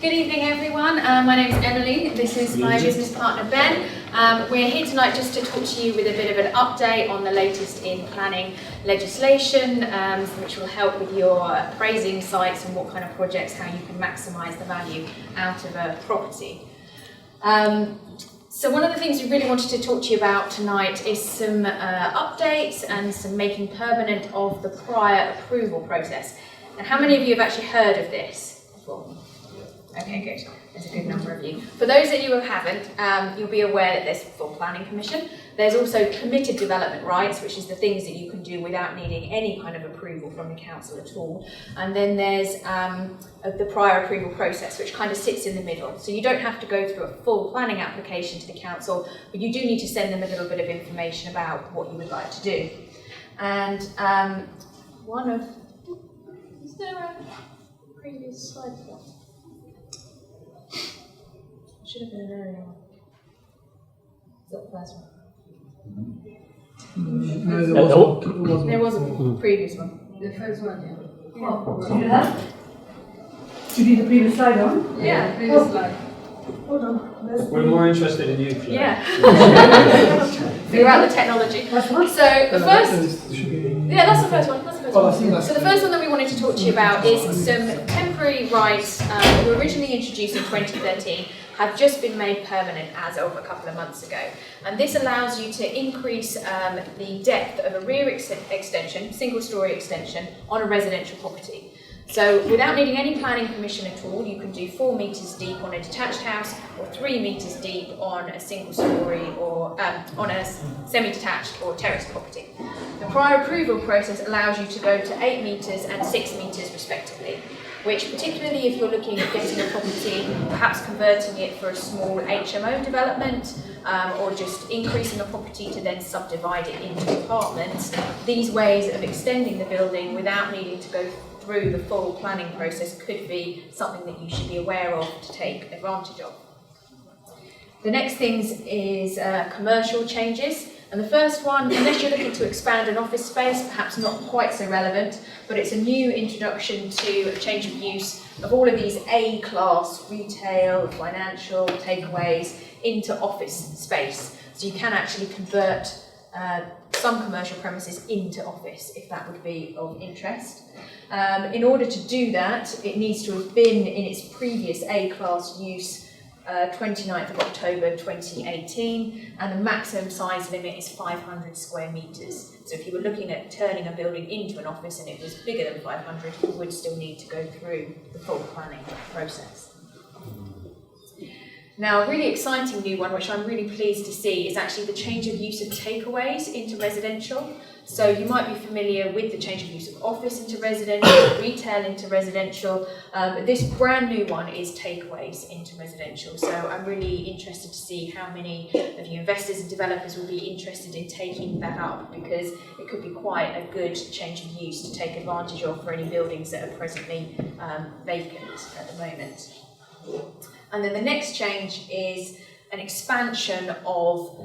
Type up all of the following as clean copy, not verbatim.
Good evening, everyone. My name is Emily. This is my business partner, Ben. We're here tonight just to talk to you with a bit of an update on the latest in planning legislation, which will help with your appraising sites and what kind of projects, how you can maximise the value out of a property. So one of the things we really wanted to talk to you about tonight is some updates and some making permanent of the prior approval process. And how many of you have actually heard of this before? Okay, good. There's a good number of you. For those of you who haven't, you'll be aware that there's full planning permission. There's also permitted development rights, which is the things that you can do without needing any kind of approval from the council at all. And then there's the prior approval process, which kind of sits in the middle. So you don't have to go through a full planning application to the council, but you do need to send them a little bit of information about what you would like to do. And is there a previous slide for that? Should have been an earlier one. Is that the first one? There was a previous one. The first one, yeah. Oh, do you need the previous slide on? Yeah, the previous slide. Hold on. We're more interested in you, Claire. Yeah. Figure out the technology. That's one? So the first... Yeah, that's the first one. So the first one that we wanted to talk to you about is some temporary rights that were originally introduced in 2013, have just been made permanent as of a couple of months ago. And this allows you to increase the depth of a rear extension, single-storey extension, on a residential property. So without needing any planning permission at all, you can do 4 metres deep on a detached house or 3 metres deep on a single-storey or on a semi-detached or terraced property. The prior approval process allows you to go to 8 metres and 6 metres respectively, which particularly if you're looking at getting a property, perhaps converting it for a small HMO development, or just increasing a property to then subdivide it into apartments, these ways of extending the building without needing to go through the full planning process could be something that you should be aware of to take advantage of. The next things is commercial changes. And the first one, unless you're looking to expand an office space, perhaps not quite so relevant, but it's a new introduction to a change of use of all of these A-class retail, financial takeaways into office space. So you can actually convert some commercial premises into office, if that would be of interest. In order to do that, it needs to have been in its previous A-class use 29th of October 2018, and the maximum size limit is 500 square metres. So if you were looking at turning a building into an office and it was bigger than 500, you would still need to go through the full planning process. Now, a really exciting new one, which I'm really pleased to see, is actually the change of use of takeaways into residential. So you might be familiar with the change of use of office into residential, retail into residential. This brand new one is takeaways into residential. So I'm really interested to see how many of you investors and developers will be interested in taking that up, because it could be quite a good change of use to take advantage of for any buildings that are presently vacant at the moment. And then the next change is an expansion of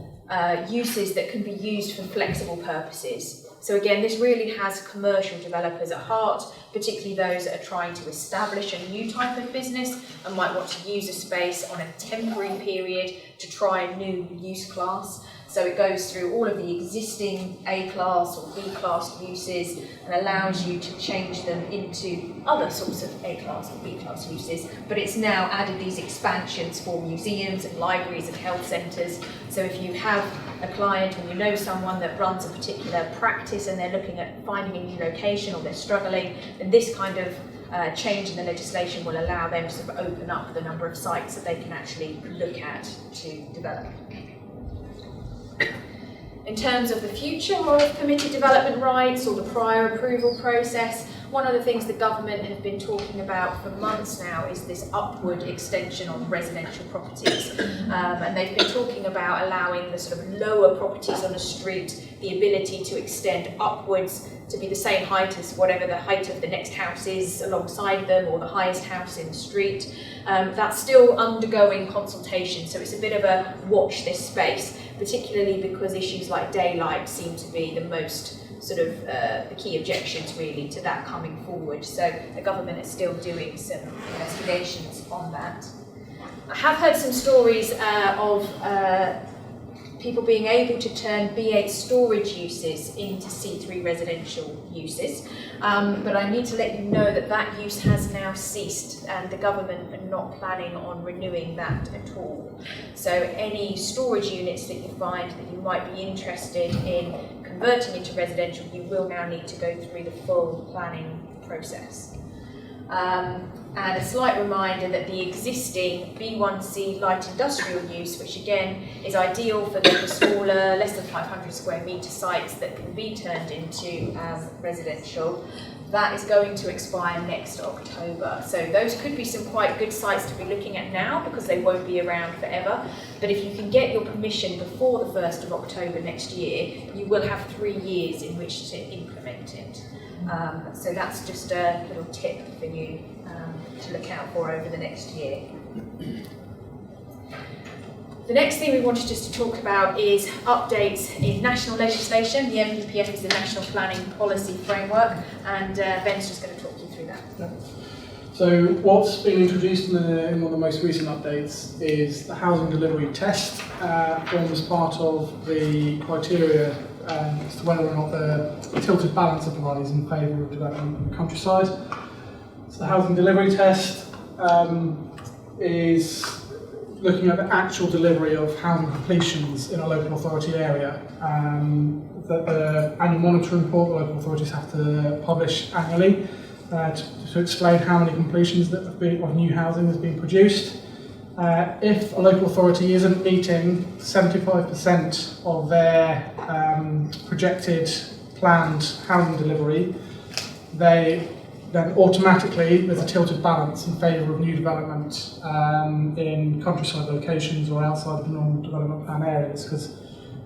uses that can be used for flexible purposes. So again, this really has commercial developers at heart, particularly those that are trying to establish a new type of business and might want to use a space on a temporary period to try a new use class. So it goes through all of the existing A-class or B-class uses and allows you to change them into other sorts of A-class or B-class uses. But it's now added these expansions for museums and libraries and health centres. So if you have a client and you know someone that runs a particular practice and they're looking at finding a new location or they're struggling, then this kind of change in the legislation will allow them to sort of open up the number of sites that they can actually look at to develop. In terms of the future of permitted development rights or the prior approval process, one of the things the government have been talking about for months now is this upward extension on residential properties. And they've been talking about allowing the sort of lower properties on a street the ability to extend upwards to be the same height as whatever the height of the next house is alongside them, or the highest house in the street. That's still undergoing consultation, so it's a bit of a watch this space, particularly because issues like daylight seem to be the most sort of the key objections really to that coming forward. So the government is still doing some investigations on that. I have heard some stories of people being able to turn B8 storage uses into C3 residential uses, but I need to let you know that that use has now ceased and the government are not planning on renewing that at all. So any storage units that you find that you might be interested in converting into residential, you will now need to go through the full planning process. And a slight reminder that the existing B1C light industrial use, which again is ideal for the smaller, less than 500 square metre sites that can be turned into residential, that is going to expire next October. So those could be some quite good sites to be looking at now because they won't be around forever. But if you can get your permission before the 1st of October next year, you will have 3 years in which to implement it. So that's just a little tip for you to look out for over the next year. The next thing we wanted just to talk about is updates in national legislation. The NPPF is the National Planning Policy Framework, and Ben's just going to talk you through that. Yeah. So what's been introduced in one of the most recent updates is the housing delivery test. Forms part of the criteria as to whether or not the tilted balance applies in favour of development in the countryside. So the housing delivery test is looking at the actual delivery of housing completions in a local authority area. The annual monitoring report the local authorities have to publish annually to explain how many completions that of new housing has been produced. If a local authority isn't meeting 75% of their projected planned housing delivery, then automatically there's a tilted balance in favour of new development in countryside locations or outside of the normal development plan areas, because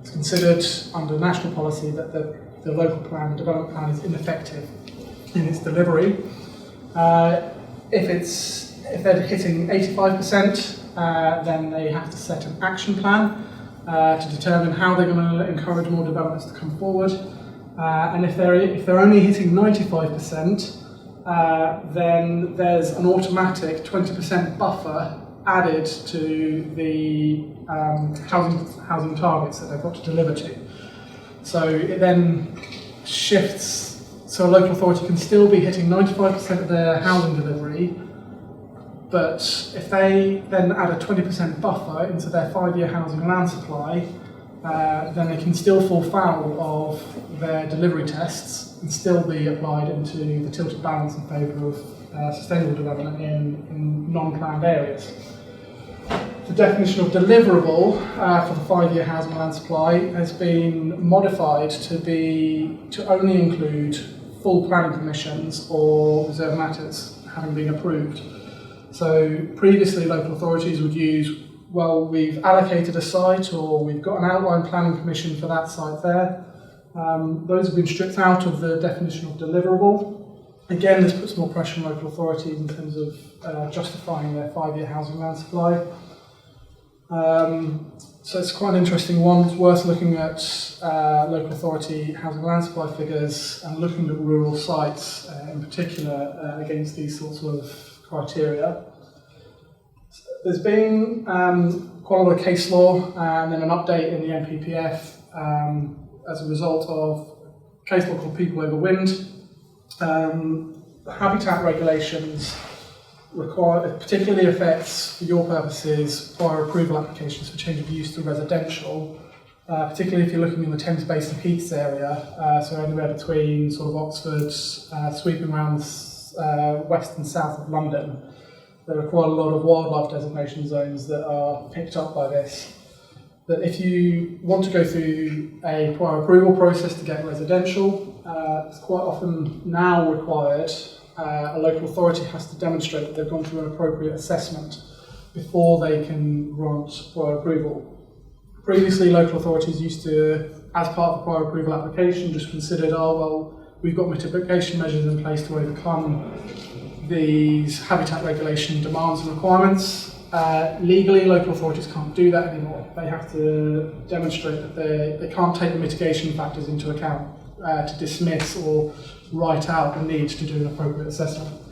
it's considered under national policy that the local plan, development plan, is ineffective in its delivery. If they're hitting 85%, then they have to set an action plan to determine how they're going to encourage more developments to come forward. And if they're only hitting 95%, then there's an automatic 20% buffer added to the housing targets that they've got to deliver to. So it then shifts, so a local authority can still be hitting 95% of their housing delivery, but if they then add a 20% buffer into their 5-year housing land supply, then they can still fall foul of their delivery tests and still be applied into the tilted balance in favour of sustainable development in non-planned areas. The definition of deliverable for the 5-year housing land supply has been modified to only include full planning permissions or reserve matters having been approved. So previously local authorities would use, well, we've allocated a site or we've got an outline planning permission for that site there. Those have been stripped out of the definition of deliverable. Again, this puts more pressure on local authorities in terms of justifying their 5-year housing land supply. So it's quite an interesting one. It's worth looking at local authority housing land supply figures and looking at rural sites in particular against these sorts of criteria. There's been quite a lot of case law and then an update in the NPPF as a result of a case law called People Over Wind. Habitat regulations it particularly affects, for your purposes, prior approval applications for change of use to residential, particularly if you're looking in the Thames Basin Heaths area, so anywhere between sort of Oxford, sweeping around west and south of London. There are quite a lot of wildlife designation zones that are picked up by this. That if you want to go through a prior approval process to get residential, it's quite often now required. A local authority has to demonstrate that they've gone through an appropriate assessment before they can grant prior approval. Previously, local authorities used to, as part of the prior approval application, just considered, oh well, we've got mitigation measures in place to overcome these habitat regulation demands and requirements. Legally, local authorities can't do that anymore. They have to demonstrate that they can't take the mitigation factors into account to dismiss or write out the need to do an appropriate assessment.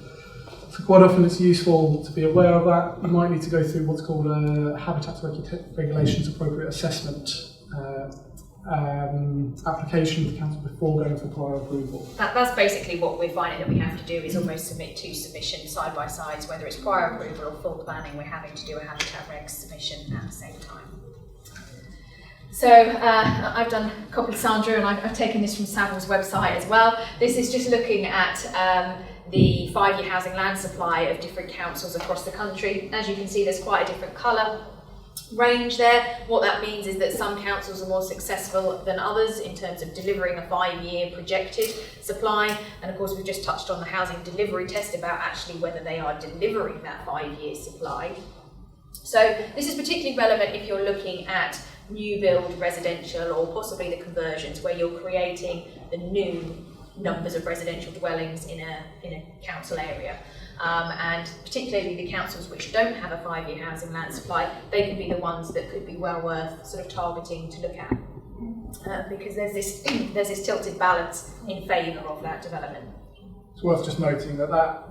So quite often it's useful to be aware of that. You might need to go through what's called a Habitats Regulations Appropriate Assessment application with the council before going for prior approval. That's basically what we're finding that we have to do, is almost submit two submissions side by side, whether it's prior approval or full planning, we're having to do a habitat regs submission at the same time. So I've done a copy of Sandra, and I've taken this from Savills website as well. This is just looking at the 5-year housing land supply of different councils across the country. As you can see, there's quite a different colour range there. What that means is that some councils are more successful than others in terms of delivering a 5-year projected supply, and of course we've just touched on the housing delivery test about actually whether they are delivering that 5-year supply. So this is particularly relevant if you're looking at new build residential or possibly the conversions, where you're creating the new numbers of residential dwellings in a council area. And particularly the councils which don't have a 5-year housing land supply, they can be the ones that could be well worth sort of targeting to look at, because there's this tilted balance in favour of that development. It's worth just noting that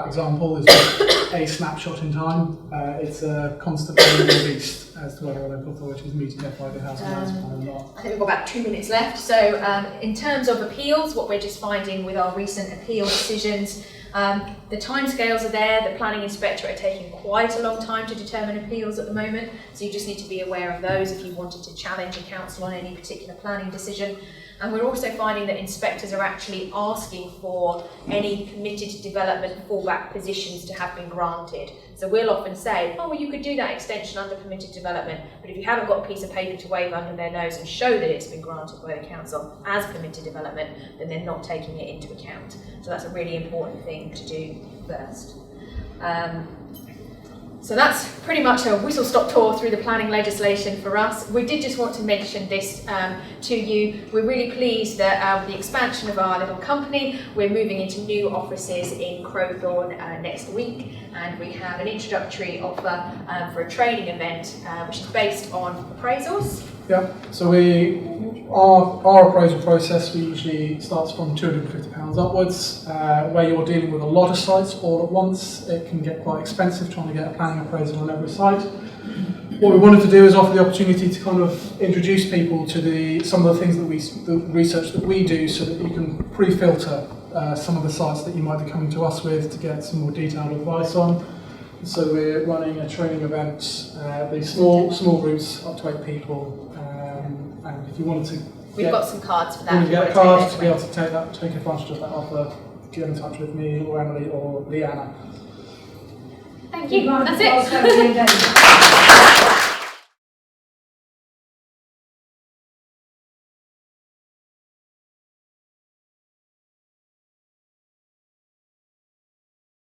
example is just a snapshot in time. It's a constantly released as to whether a local authority is meeting their 5-year housing land supply or not. I think we've got about 2 minutes left. So in terms of appeals, what we're just finding with our recent appeal decisions, the timescales are there. The planning inspector are taking quite a long time to determine appeals at the moment, so you just need to be aware of those if you wanted to challenge a council on any particular planning decision. And we're also finding that inspectors are actually asking for any permitted development fallback positions to have been granted. So we'll often say, oh, well, you could do that extension under permitted development, but if you haven't got a piece of paper to wave under their nose and show that it's been granted by the council as permitted development, then they're not taking it into account. So that's a really important thing to do first. So that's pretty much a whistle-stop tour through the planning legislation for us. We did just want to mention this to you. We're really pleased that with the expansion of our little company, we're moving into new offices in Crowthorne next week, and we have an introductory offer for a training event which is based on appraisals. Yeah, so our appraisal process usually starts from £250 upwards. Where you're dealing with a lot of sites all at once, it can get quite expensive trying to get a planning appraisal on every site. What we wanted to do is offer the opportunity to kind of introduce people to some of the things the research that we do, so that you can pre-filter some of the sites that you might be coming to us with to get some more detailed advice on. So we're running a training event, these small groups, up to 8 people, and if you wanted to We've got some cards for that. You get a card to be able to take advantage of that offer. Get in touch with me or Emily or Leanna. Thank you. That's it.